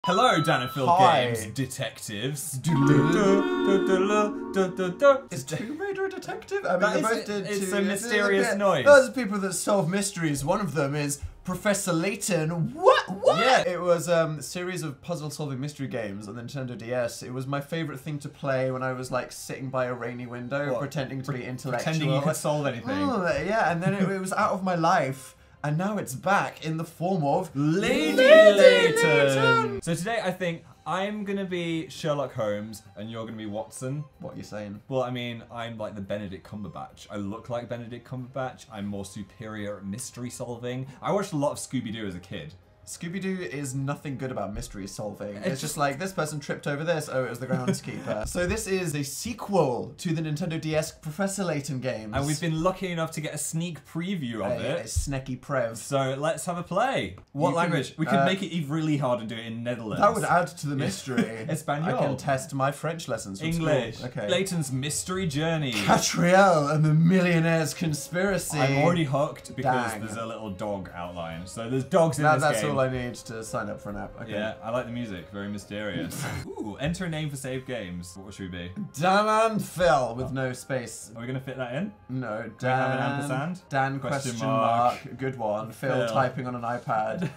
Hello, Danafil Games detectives. Is Tomb Raider a detective? I mean, it's a mysterious noise. Those are people that solve mysteries. One of them is Professor Layton. What? Yeah. It was a series of puzzle-solving mystery games on the Nintendo DS. It was my favorite thing to play when I was like sitting by a rainy window, pretending to be intellectual. Pretending you could solve anything. Oh, yeah, and then it was out of my life. And now it's back in the form of Lady Layton. So today I think I'm gonna be Sherlock Holmes and you're gonna be Watson. What are you saying? Well, I mean, I'm like the Benedict Cumberbatch. I look like Benedict Cumberbatch. I'm more superior at mystery solving. I watched a lot of Scooby-Doo as a kid. Scooby-Doo is nothing good about mystery solving. It's just like, this person tripped over this, oh, it was the groundskeeper. So this is a sequel to the Nintendo DS Professor Layton games. And we've been lucky enough to get a sneak preview of it. A sneaky prev. So let's have a play. What language? We could make it really hard and do it in Netherlands. That would add to the mystery. Espanol. I can test my French lessons from English. school. Okay. Layton's mystery journey. Catriel and the Millionaire's Conspiracy. I'm already hooked because there's a little dog outline. So there's dogs in this game. That's all I need to sign up for an app. Okay. Yeah, I like the music. Very mysterious. Ooh, enter a name for save games. What should we be? Dan and Phil with no space. Are we going to fit that in? No. Do we have an ampersand? Dan question mark. Good one. Phil typing on an iPad.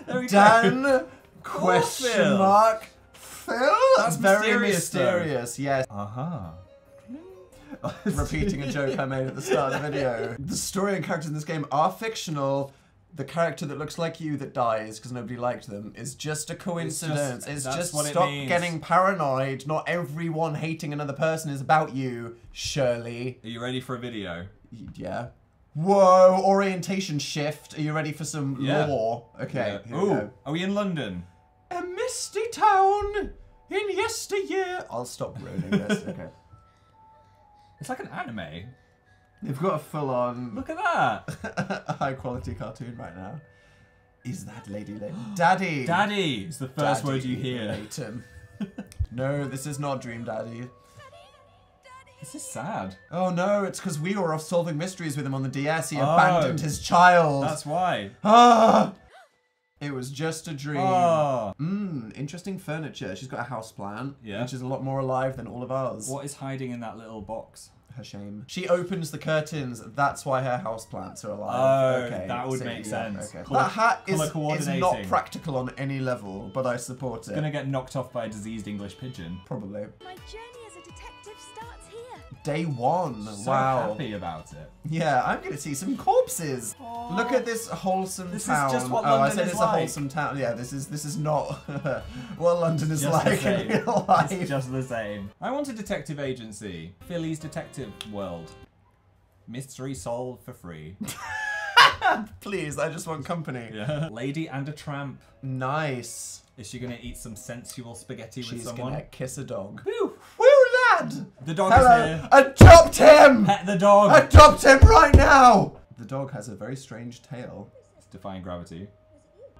There we Dan go. question mark. Phil? That's very mysterious, yes. Uh-huh. Repeating a joke I made at the start of the video. The story and characters in this game are fictional. The character that looks like you that dies because nobody liked them is just a coincidence. It's just stop getting paranoid. Not everyone hating another person is about you, Shirley. Are you ready for a video? Yeah. Whoa, orientation shift. Are you ready for some lore? Okay. Yeah. Ooh, are we in London? A misty town in yesteryear. I'll stop ruining this. Okay. It's like an anime. They've got a full-on... Look at that! a high-quality cartoon right now. Is that Lady Layton? Daddy! Daddy! It's the first word you hear. Layton. No, this is not Dream Daddy. This is sad. Oh no, it's because we were off solving mysteries with him on the DS. He abandoned his child. That's why. Ah! It was just a dream. Oh. Interesting furniture. She's got a houseplant, yeah, which is a lot more alive than all of ours. What is hiding in that little box? Her shame. She opens the curtains, that's why her houseplants are alive. Oh, okay, that would make sense. Okay. That hat is not practical on any level, but I support it. Gonna get knocked off by a diseased English pigeon. Probably. My journey as a detective starts here. Day one. So wow. happy about it. Yeah, I'm gonna see some corpses. Aww. Look at this wholesome town. This is just what London London I said is it's like. a wholesome town. Yeah, this is not what London is just like in real life. It's just the same. I want a detective agency. Philly's Detective World. Mystery solved for free. Please, I just want company. Yeah. Lady and a tramp. Nice. Is she gonna eat some sensual spaghetti with someone? She's gonna kiss a dog. Woo! Woo, lad! The dog is here. Adopt him! Pet the dog! Adopt him right now! The dog has a very strange tail. It's defying gravity.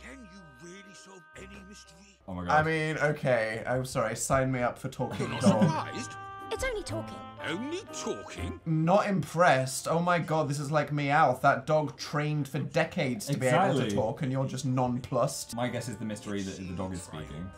Can you really solve any mystery? Oh my god. I mean, okay. I'm sorry. Sign me up for talking You're dog. surprised? It's only talking. Only talking? Not impressed. Oh my god, this is like Meowth. That dog trained for decades to be able to talk, and you're just nonplussed. My guess is the mystery that the dog is speaking.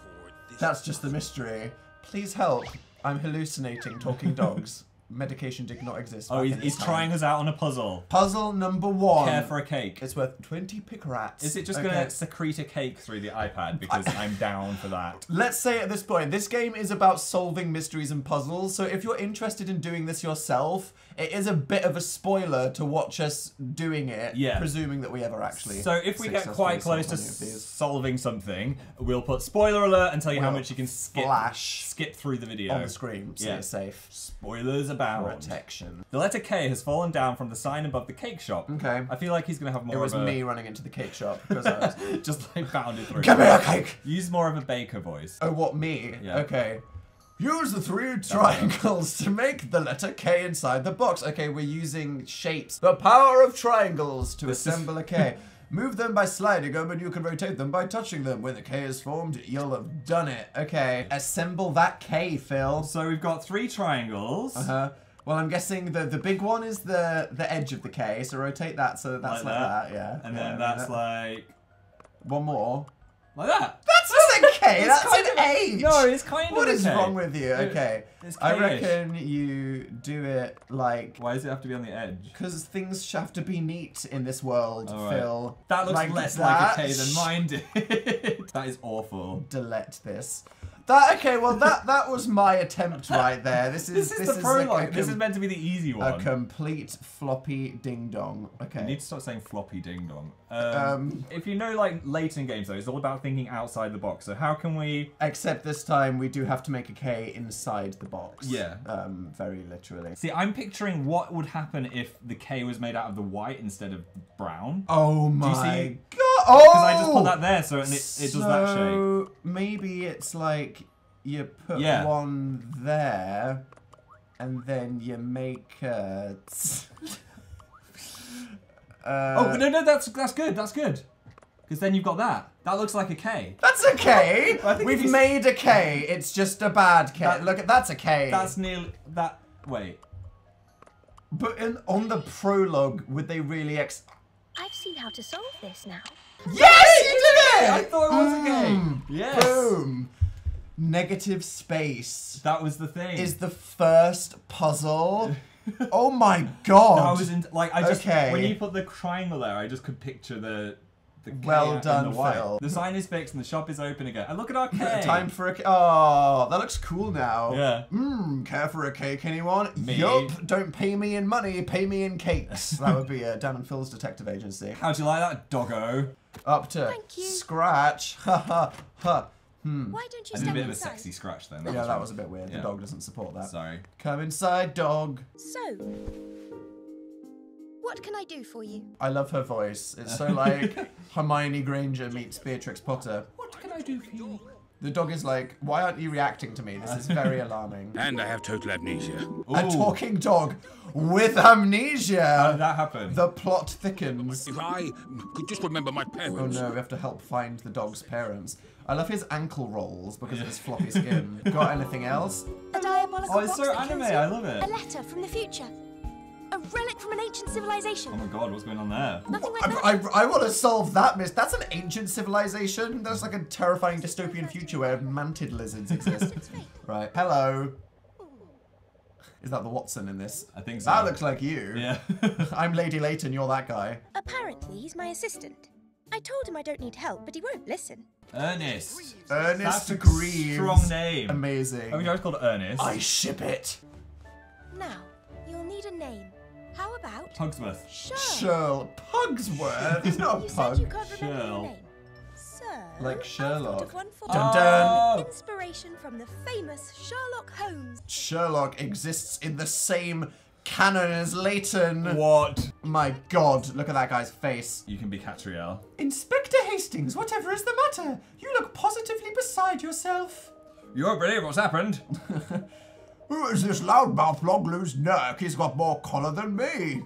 That's just the mystery. Please help. I'm hallucinating talking dogs. Medication did not exist. Oh, he's trying us out on a puzzle. Puzzle number 1. Care for a cake. It's worth 20 pick rats. Is it just gonna secrete a cake through the iPad? Because I'm down for that. Let's say at this point, this game is about solving mysteries and puzzles, so if you're interested in doing this yourself, it is a bit of a spoiler to watch us doing it, presuming that we ever actually So if we get quite close to solving something, we'll put spoiler alert and tell you how much you can skip through the video. On the screen, so you're safe. Spoilers abound. Protection. The letter K has fallen down from the sign above the cake shop. Okay. I feel like he's gonna have more of a... It was me running into the cake shop, because I was... just like bounded through. Give me a cake! Use more of a baker voice. Oh, what, me? Yeah. Okay. Use the 3 triangles to make the letter K inside the box. Okay, we're using shapes. The power of triangles to assemble a K. Move them by sliding them, and you can rotate them by touching them. When the K is formed, you'll have done it. Okay, assemble that K, Phil. So we've got 3 triangles. Well, I'm guessing the big one is the edge of the K, so rotate that so that's like that, yeah. And then that's like... One more. Like that. That's not a K. It's That's kind an of- H. No, it's kind of What a is K. wrong with you? Okay. It's I K-ish. reckon you do it like... Why does it have to be on the edge? Because things have to be neat in this world, All right. Phil. That looks Like less that. like a K than mine did. That is awful. Delete this. Okay, well that was my attempt right there. This is the prologue. This is meant to be the easy a one. complete floppy ding dong. You Okay. need to stop saying floppy ding dong. If you know like Layton games though, it's all about thinking outside the box. So how can we? Except this time we do have to make a K inside the box. Yeah. Very literally. See, I'm picturing what would happen if the K was made out of the white instead of brown. Oh you my see? god! Oh! Because I just put that there, so it does that shape. So maybe it's like you put Yeah. one there, and then you make Oh no, that's good. That's good. Because then you've got that. That looks like a K. That's a K. I think if We've you- made a K. It's just a bad K. That- Look, that's a K. That's nearly that. Wait. But on the prologue, would they really I've seen how to solve this now. Yes, you did it! I thought it was a K. Yes. Boom. Negative space That was the thing. is the first puzzle. Oh my god. I was in like I just Okay. when you put the triangle there, I just could picture the K Well in done, the white. Phil. The sign is fixed and the shop is open again. And look at our K. Time for a K. Oh, that looks cool now. Yeah. Care for a cake, anyone? Me. Yup. Don't pay me in money, pay me in cakes. That would be Dan and Phil's detective agency. How'd you like that, doggo? Up to Thank you. scratch. Ha ha ha. Why don't you I did a step bit of a inside? sexy scratch then. Yeah, that was a bit weird. Yeah. The dog doesn't support that. Sorry. Come inside, dog. So, what can I do for you? I love her voice. It's so like Hermione Granger meets Beatrix Potter. What can I do for you? The dog is like, why aren't you reacting to me? This is very alarming. And I have total amnesia. A Ooh. talking dog with How amnesia. did that happen? The plot thickens. If I could just remember my Oh parents. no, we have to help find the dog's parents. I love his ankle rolls because of his floppy skin. Got anything else? A diabolical Oh, it's box so that anime, kills you. I love it. A letter from the future. A relic from an ancient civilization. Oh my god, what's going on there? Nothing like that. I want to solve that, miss. That's an ancient civilization. That's like a terrifying dystopian future where mantid lizards exist. It's fate. Right. Hello. Is that the Watson in this? I think so. That looks like you. Yeah. I'm Lady Layton, you're that guy. Apparently, he's my assistant. I told him I don't need help, but he won't listen. Ernest. Ernest That's a Greaves. strong name. Amazing. I mean, I was called Ernest. I ship it. Now, you'll need a name. How about Pugsworth. Sherl? Shirl Pugsworth. He's not a You said pug. you can't remember Sherl. your name. So, Like I've Sherlock. thought of one for Dun you. dun. Oh. Inspiration from the famous Sherlock Holmes. Sherlock exists in the same canon as Layton. What? My god, look at that guy's face. You can be Catriel. Inspector Hastings, whatever is the matter? You look positively beside yourself. You won't believe what's happened. Who is this loudmouth long-loose nerk? He's got more collar than me.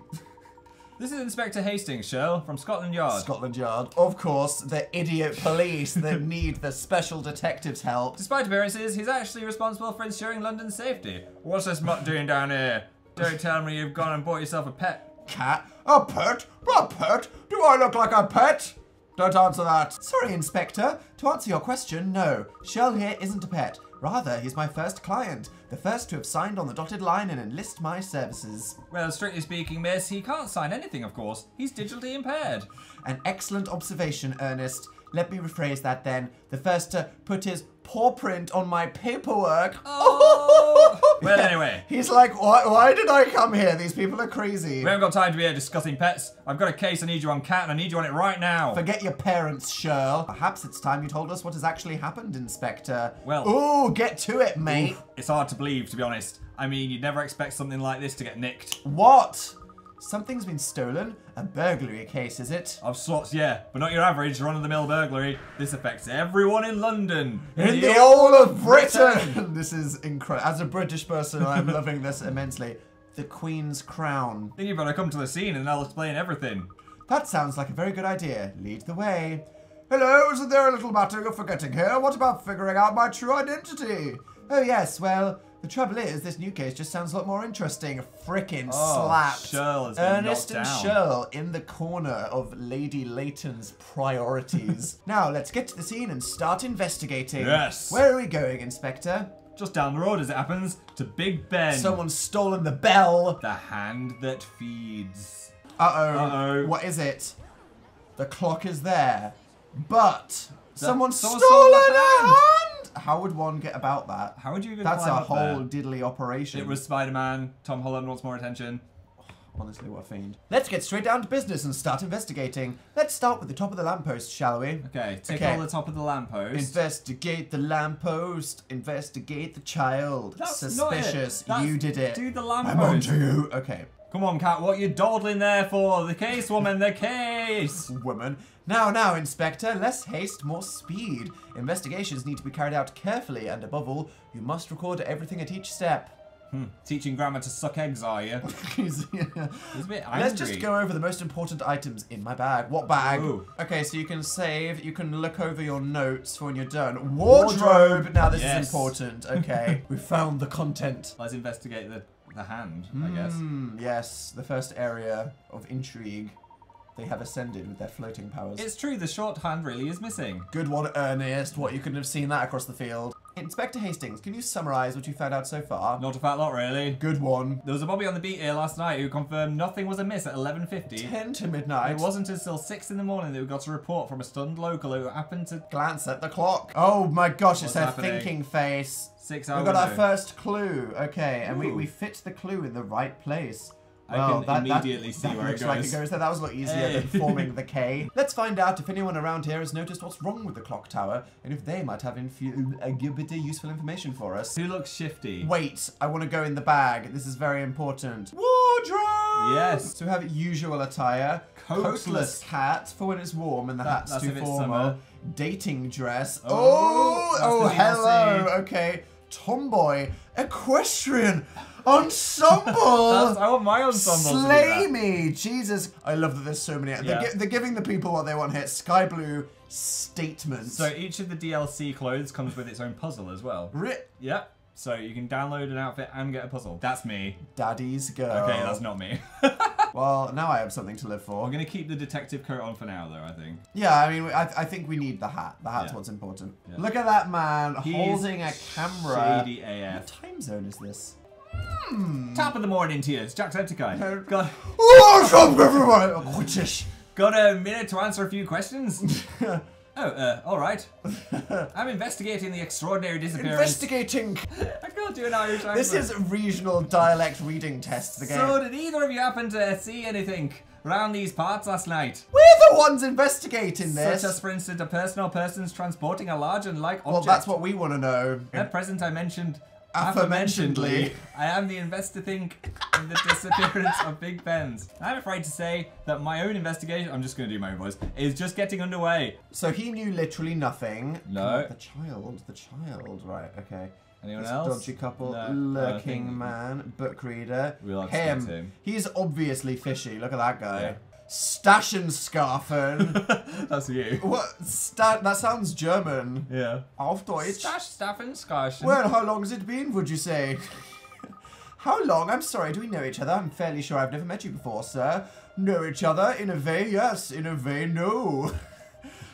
This is Inspector Hastings, Shell, from Scotland Yard. Scotland Yard. Of course, the idiot police that need the special detective's help. Despite appearances, he's actually responsible for ensuring London's safety. What's this mutt doing down here? Don't tell me you've gone and bought yourself a pet. Cat? A pet? A pet? Do I look like a pet? Don't answer that. Sorry, Inspector. To answer your question, no. Shell here isn't a pet. Rather, he's my first client. The first to have signed on the dotted line and enlist my services. Well, strictly speaking, miss, he can't sign anything, of course. He's digitally impaired. An excellent observation, Ernest. Let me rephrase that then. The first to put his paw print on my paperwork. Oh. Well, anyway. He's like, why did I come here? These people are crazy. We haven't got time to be here discussing pets. I've got a case I need you on, Cat, and I need you on it right now. Forget your parents, Sherl. Perhaps it's time you told us what has actually happened, Inspector. Well- Ooh, get to it, mate. Oof, it's hard to believe, to be honest. I mean, you'd never expect something like this to get nicked. What? Something's been stolen? A burglary case, is it? Of sorts, yeah, but not your average run-of-the-mill burglary. This affects everyone in London. In the whole of Britain! This is incredible. As a British person, I'm loving this immensely. The Queen's Crown. Then you better come to the scene and I'll explain everything. That sounds like a very good idea. Lead the way. Hello, isn't there a little matter you're forgetting here? What about figuring out my true identity? Oh yes, well, the The trouble is, this new case just sounds a lot more interesting. Frickin' Oh, slapped. Shirl has been Ernest knocked and down. Shirl in the corner of Lady Layton's priorities. Now, let's get to the scene and start investigating. Yes. Where are we going, Inspector? Just down the road as it happens to Big Ben. Someone's stolen the bell. The hand that feeds. Uh-oh. Uh-oh. What is it? The clock is there. But someone stole stole the a hand. hand! How would one get about that? How would you even That's a climb up whole there? diddly operation. It was Spider-Man. Tom Holland wants more attention. Honestly, what a fiend. Let's get straight down to business and start investigating. Let's start with the top of the lamppost, shall we? Okay, tickle the top of the lamppost. Investigate the lamppost. Investigate the child. That's Suspicious. not it. You did it. Do the I'm lamppost. on to you. Okay. Come on, Cat, what you dawdling there for? The case, woman, the case! Woman. Now, Inspector, less haste, more speed. Investigations need to be carried out carefully, and above all, you must record everything at each step. Teaching grammar to suck eggs, are you? He's He's a bit angry. Let's just go over the most important items in my bag. What bag? Ooh. Okay, so you can save, you can look over your notes for when you're done. Wardrobe! Now this Yes. is important. Okay, we found the content. Let's investigate the hand, I guess. Yes, the first area of intrigue. They have ascended with their floating powers. It's true, the short hand really is missing. Good one, Ernest. What, you couldn't have seen that across the field. Inspector Hastings, can you summarise what you found out so far? Not a fat lot, really. Good one. There was a Bobby on the beat here last night who confirmed nothing was amiss at 11:50. 10 to midnight. It wasn't until 6 in the morning that we got a report from a stunned local who happened to... Glance at the clock. Oh my gosh, it's What's her happening? thinking face. 6 hours We got our ago. first clue. Okay, and Ooh. we fit the clue in the right place. I can immediately see that where it looks like goes. it goes there. That was a lot easier Hey. than forming the K. Let's find out if anyone around here has noticed what's wrong with the clock tower and if they might have useful information for us. Who looks shifty? Wait, I want to go in the bag. This is very important. Wardrobe! Yes. So we have usual attire. Coatless. cat for when it's warm and the hat's that's too if it's formal. summer. Dating dress. Oh, that's Oh, the hello. DLC. Okay. Tomboy. Equestrian. Ensemble. I want my ensemble to Slay do that. me. Jesus. I love that there's so many. Yeah. They're giving the people what they want here. Sky blue statements. So each of the DLC clothes comes with its own puzzle as well. Yep. So you can download an outfit and get a puzzle. That's me. Daddy's girl. Okay, that's not me. Well, now I have something to live for. I'm gonna keep the detective coat on for now, though. I think. Yeah, I mean, I think we need the hat. The hat's Yeah. what's important. Yeah. Look at that man He's holding a camera. Shady AF. What time zone is this? Top of the morning to you. It's Jacksepticeye. What's up, everyone? British. Got a minute to answer a few questions? All right. I'm investigating the extraordinary disappearance. Investigating. I can't do an Irish accent. This is regional dialect reading test. The game. So, did either of you happen to see anything around these parts last night? We're the ones investigating this. Such as, for instance, a person or persons transporting a large and light object. Well, that's what we want to know. At present, I mentioned Aforementionedly. I am the investigating in the disappearance of Big Ben's. I'm afraid to say that my own investigation, I'm just going to do my own voice, is just getting underway. So he knew literally nothing. No. The child. Right, okay. Anyone This else? Dodgy couple, No, lurking I think- man, book reader. We'll expect him. He's obviously fishy. Look at that guy. Yeah. Stashen scarfen. That's you. What? That sounds German. Yeah. Auf Deutsch. Staffen Skarschen. Well, how long has it been, would you say? How long? I'm sorry, do we know each other? I'm fairly sure I've never met you before, sir. Know each other? In a way, yes. In a way, no.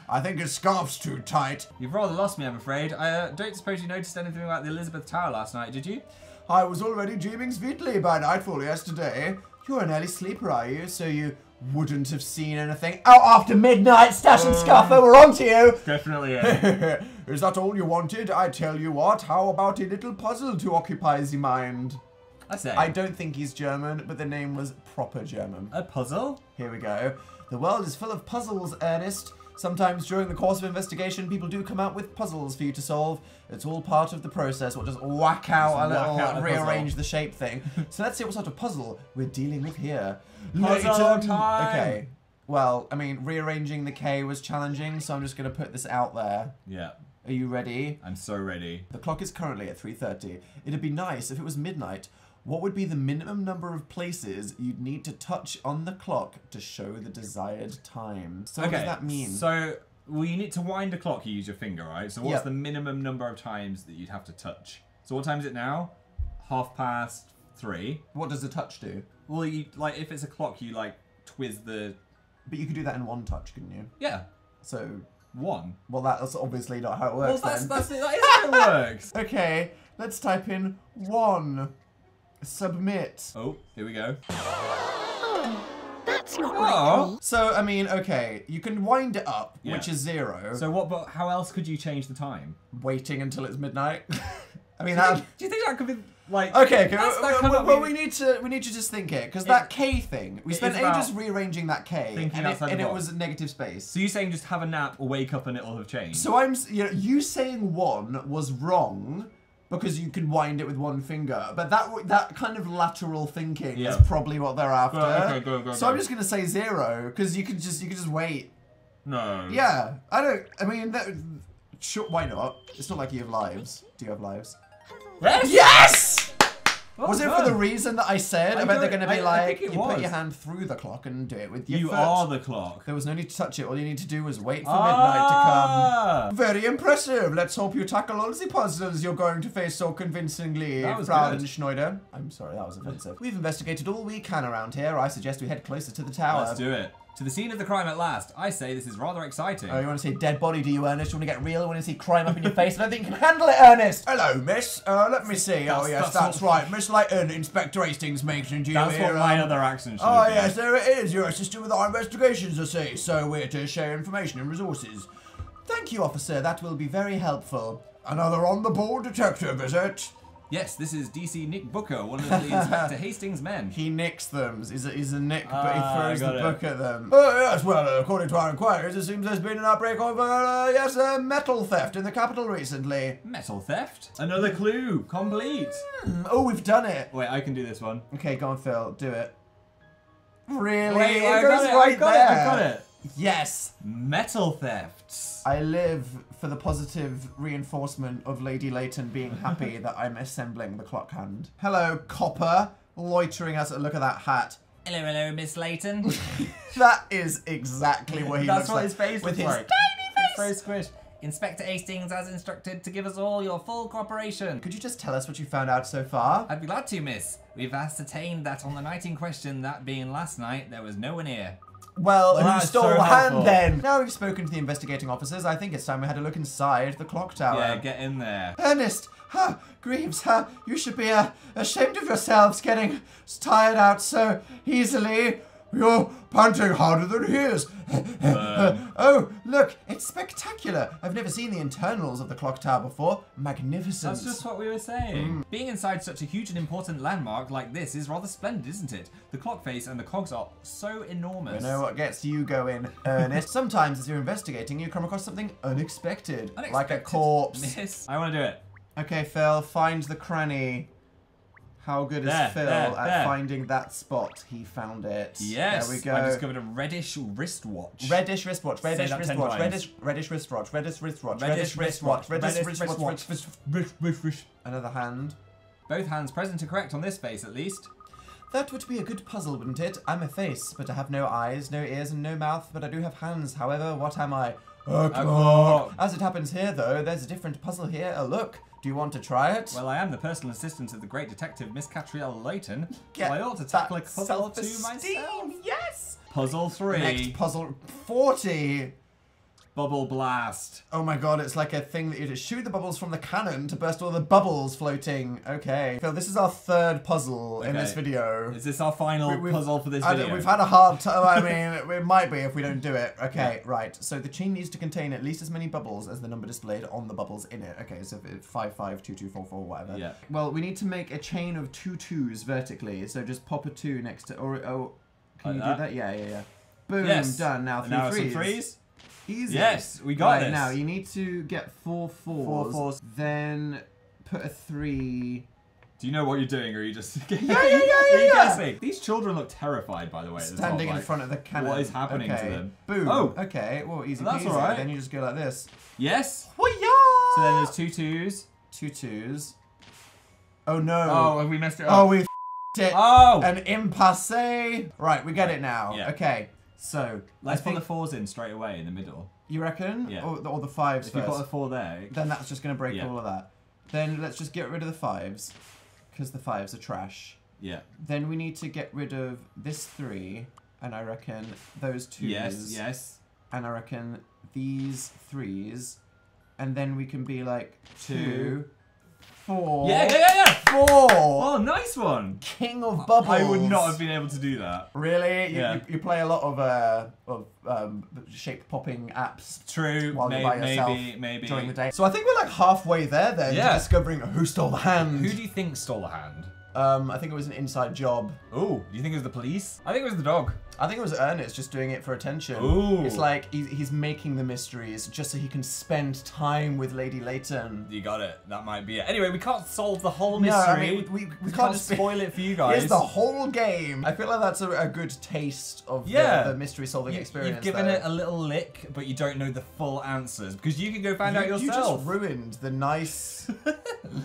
I think his scarf's too tight. You've rather lost me, I'm afraid. I don't suppose you noticed anything about the Elizabeth Tower last night, did you? I was already dreaming sweetly by nightfall yesterday. You're an early sleeper, are you? So you wouldn't have seen anything out after midnight. Stash and Scuffer, we're on to you. Definitely, yeah. Is that all you wanted? I tell you what, how about a little puzzle to occupy the mind? I say. I don't think he's German, but the name was proper German. A puzzle? Here we go. The world is full of puzzles, Ernest. Sometimes during the course of investigation, people do come out with puzzles for you to solve. It's all part of the process. We'll just whack out a whack out little a rearrange puzzle. the shape thing. So let's see what sort of puzzle we're dealing with here. Puzzle Layton. time! Okay. Well, I mean, rearranging the K was challenging, so I'm just going to put this out there. Yeah. Are you ready? I'm so ready. The clock is currently at 3:30. It'd be nice if it was midnight. What would be the minimum number of places you'd need to touch on the clock to show the desired time? So what does that mean? So, well, you need to wind a clock, you use your finger, right? So what's Yep. the minimum number of times that you'd have to touch? So what time is it now? 3:30. What does a touch do? Well, you like if it's a clock, you like twist the. But you could do that in one touch, couldn't you? Yeah. So, 1. well, that's obviously not how it works Well, then. that is how it works. Okay, let's type in 1. Submit. Oh, here we go. Oh, that's not Oh. likely. So, I mean, okay, you can wind it up, Yeah. which is 0. So what? But how else could you change the time? Waiting until it's midnight. I mean, Do that. you think that could be like? Okay, That's- that kind of well, mean- we need to just think it, because that K thing, we it spent is about ages rearranging that K, thinking and outside the it box. was a negative space. So you're saying just have a nap or wake up and it'll have changed? So you saying 1 was wrong because you can wind it with one finger, but that kind of lateral thinking is probably what they're after. Okay, go. So I'm just gonna say 0 because you can just wait. No. Yeah, I mean, sure, why not? It's not like you have lives. Do you have lives? Yes. Yes! Well Was it done. for the reason that I said about they're going to be I like, think it you put was. your hand through the clock and do it with your You foot. are the clock. There was no need to touch it. All you need to do was wait for midnight to come. Very impressive. Let's hope you tackle all the puzzles you're going to face so convincingly, That was Frau good. Schneider. I'm sorry, that was offensive. We've investigated all we can around here. I suggest we head closer to the tower. Let's do it. To the scene of the crime at last. I say this is rather exciting. Oh, you want to see dead body, do you, Ernest? You want to get real? You want to see crime up in your face? I don't think you can handle it, Ernest! Hello, miss. Let me see. Oh, yes, that's right. Miss Layton, Inspector Hastings mentioned you That's here. what my other accent should Oh, have been. yes, there it is. You're assisting with our investigations, I see. So we're to share information and resources. Thank you, officer. That will be very helpful. Another on-the-board detective, is it? Yes, this is DC Nick Booker, one of the Inspector Hastings men. He nicks them. He's a nick, but he Ah, throws the got it. book at them. Oh, yes, well, according to our inquiries, it seems there's been an outbreak of, metal theft in the capital recently. Metal theft? Another clue. Complete. Oh, we've done it. Wait, I can do this one. Okay, go on, Phil. Do it. Really? Wait, it I goes got it, right I got there. it, I got it. Yes. Metal thefts. I live for the positive reinforcement of Lady Layton being happy that I'm assembling the clock hand. Hello, copper. Loitering us. Look at that hat. Hello, Miss Layton. That is exactly what he That's looks what like. his face with looks his like. tiny It's very squished. Inspector Hastings has instructed to give us all your full cooperation. Could you just tell us what you found out so far? I'd be glad to, miss. We've ascertained that on the night in question, that being last night, there was no one here. Well, who that's stole so the hand helpful. then? Now we've spoken to the investigating officers, I think it's time we had a look inside the clock tower. Yeah, get in there. Ernest, Greaves, you should be ashamed of yourselves getting tired out so easily. You're panting harder than he is. Oh, look, it's spectacular. I've never seen the internals of the clock tower before. Magnificent. That's just what we were saying. Being inside such a huge and important landmark like this is rather splendid, isn't it? The clock face and the cogs are so enormous. You know what gets you going, Ernest? Sometimes as you're investigating, you come across something unexpected. Like a corpse. Miss. I want to do it. Okay, Phil, find the cranny. How good is Phil at finding that spot? He found it. Yes. There we go. I discovered a reddish wristwatch. Reddish wristwatch, reddish that 10 wristwatch, times. reddish wristwatch, reddish wristwatch, Reddish wristwatch. reddish Reddish wristwatch. Another hand. Both hands present are correct on this face, at least. That would be a good puzzle, wouldn't it? I'm a face, but I have no eyes, no ears, and no mouth, but I do have hands. However, what am I? A clock. As it happens here, though, there's a different puzzle here. Look. Do you want to try it? Well, I am the personal assistant of the great detective, Miss Catrielle Layton, so Get I ought to tackle a that puzzle to self-esteem, myself. Yes! Puzzle 3. Next puzzle 40. Bubble blast. Oh my god, it's like a thing that you just shoot the bubbles from the cannon to burst all the bubbles floating. Okay. Phil, this is our third puzzle in this video. Is this our final puzzle for this video? We've had a hard time. I mean, it might be if we don't do it. Okay, right. So the chain needs to contain at least as many bubbles as the number displayed on the bubbles in it. Okay, so 5, 5, 2, 2, 4, 4, whatever. Yeah. Well, we need to make a chain of 2 2s vertically. So just pop a 2 next to, can you do that? Yeah. Boom, yes. done. Now 3 now threes. some threes. Easy. Yes, we got this. this. Now you need to get 4 4s. 4 4s. Then put a 3. Do you know what you're doing, or are you just Yeah. Are you guessing? These children look terrified, by the way. Standing in front of the cannon. What is happening to them? Boom. Oh. Okay. Well, easy Well, that's peasy. all right. Then you just go like this. Yes. Hoo-yah! So then there's 2 2s. 2 2s. Oh no. Oh, have we messed it up? Oh, we f***ed it. Oh. An impasse. Right, we get it now. Yeah. Okay. So Let's put the 4s in straight away in the middle. You reckon? Yeah. Or the 5s If first. you put a 4 there. Then that's just going to break Yeah. all of that. Then let's just get rid of the 5s. because the 5s are trash. Yeah. Then we need to get rid of this 3, and I reckon those 2s. Yes. And I reckon these 3s, and then we can be like 2, 4. Yeah. 4. Oh, nice one. King of bubbles. I would not have been able to do that. Really? Yeah. You play a lot of shape popping apps. True. While you're by yourself Maybe. during the day. So I think we're like halfway there then. Yeah. To discovering who stole the hand. Who do you think stole the hand? I think it was an inside job. Oh, do you think it was the police? I think it was the dog. I think it was Ernest just doing it for attention. Ooh. It's like he's making the mysteries just so he can spend time with Lady Layton. You got it. That might be it. Anyway, we can't solve the whole No, mystery. I mean, we can't spoil it for you guys. Here's the whole game. I feel like that's a good taste of the mystery solving experience. You've given it a little lick, but you don't know the full answers because you can go find out yourself. You just ruined the nice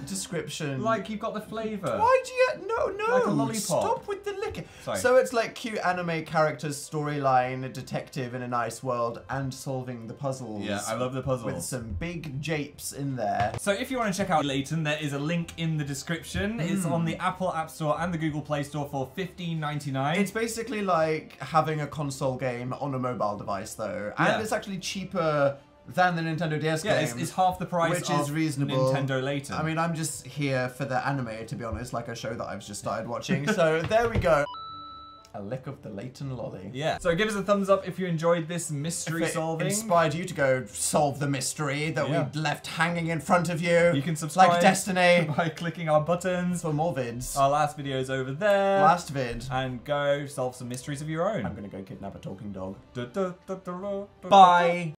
description. Like you've got the flavour. Why do you? No. Like a lollipop. Stop with the licking. Sorry. So it's like cute anime characters, storyline, a detective in a nice world, and solving the puzzles. Yeah, I love the puzzles. With some big japes in there. So if you want to check out Layton, there is a link in the description. It's on the Apple App Store and the Google Play Store for $15.99. It's basically like having a console game on a mobile device, though, and it's actually cheaper than the Nintendo DS game. Yeah, it's half the price which of is reasonable. Nintendo Layton. I mean, I'm just here for the anime, to be honest, like a show that I've just started watching. So there we go. A lick of the Layton lolly. Yeah. So give us a thumbs up if you enjoyed this mystery if it solving. Inspired you to go solve the mystery that we left hanging in front of you. You can subscribe like Destiny by clicking our buttons. For more vids. Our last video is over there. Last vid. And go solve some mysteries of your own. I'm gonna go kidnap a talking dog. Bye.